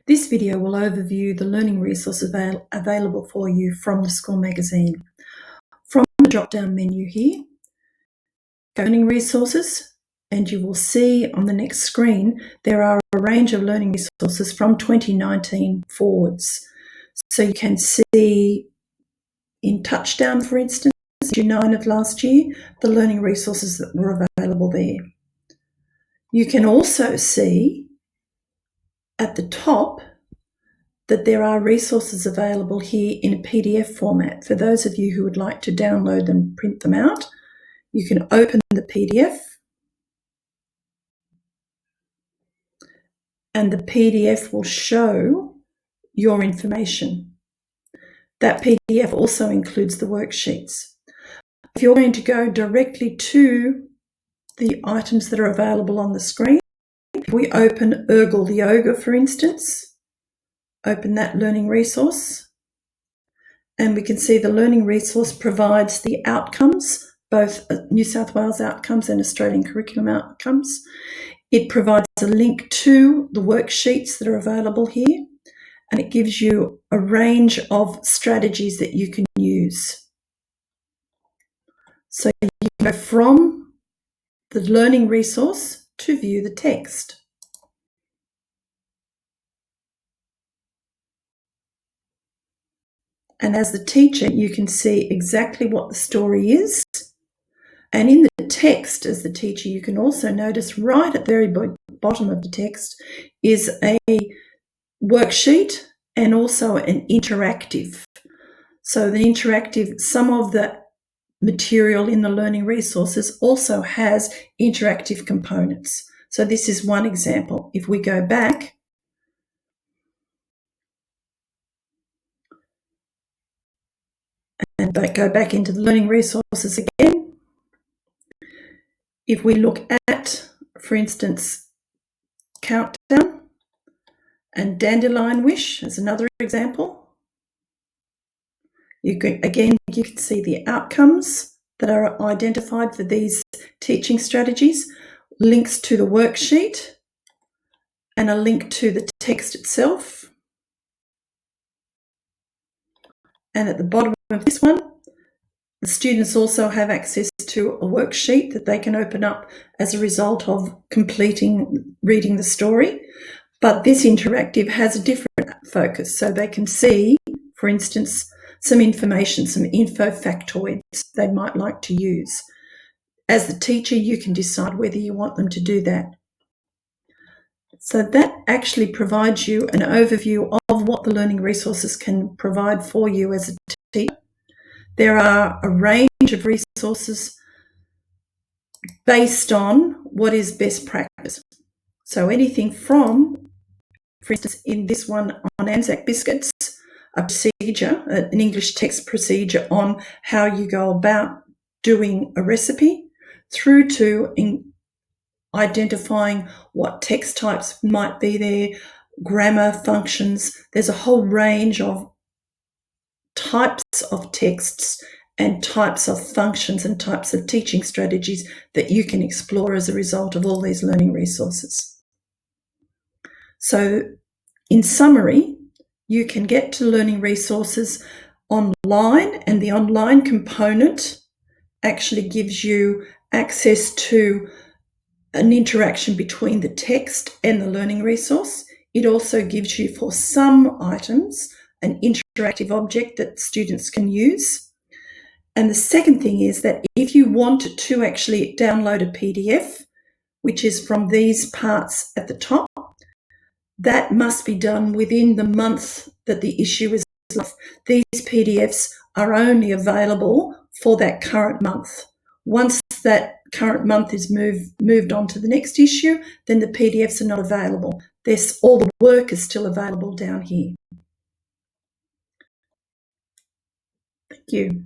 This video will overview the learning resources available for you from the school magazine. From the drop-down menu here, go to Learning Resources, and you will see on the next screen there are a range of learning resources from 2019 forwards. So you can see in Touchdown, for instance, June 9 of last year, the learning resources that were available there. You can also see at the top that there are resources available here in a PDF format. For those of you who would like to download them, print them out, you can open the PDF, and the PDF will show your information. That PDF also includes the worksheets. If you're going to go directly to the items that are available on the screen, if we open Ergle the Ogre, for instance, open that learning resource, and we can see the learning resource provides the outcomes, both New South Wales outcomes and Australian curriculum outcomes. It provides a link to the worksheets that are available here, and it gives you a range of strategies that you can use. So you can go from the learning resource to view the text. And as the teacher, you can see exactly what the story is. And in the text, as the teacher, you can also notice right at the very bottom of the text is a worksheet and also an interactive. So the interactive, some of the material in the learning resources also has interactive components. So this is one example. If we go back, and go back into the learning resources again, if we look at, for instance, Countdown and Dandelion Wish as another example, you can see the outcomes that are identified for these teaching strategies, links to the worksheet, and a link to the text itself. And at the bottom of this one, the students also have access to a worksheet that they can open up as a result of reading the story. But this interactive has a different focus, so they can see, for instance, some information, some info factoids they might like to use. As the teacher, you can decide whether you want them to do that. So that actually provides you an overview of what the learning resources can provide for you as a teacher. There are a range of resources based on what is best practice. So anything from, for instance, in this one on Anzac biscuits, a procedure, an English text procedure on how you go about doing a recipe, through to identifying what text types might be there, grammar functions. There's a whole range of types of texts and types of functions and types of teaching strategies that you can explore as a result of all these learning resources. So in summary, you can get to learning resources online, and the online component actually gives you access to an interaction between the text and the learning resource. It also gives you, for some items, an interactive object that students can use. And the second thing is that if you want to actually download a PDF, which is from these parts at the top, that must be done within the month that the issue is live. These PDFs are only available for that current month. Once that current month is moved on to the next issue, then the PDFs are not available. All the work is still available down here. Thank you.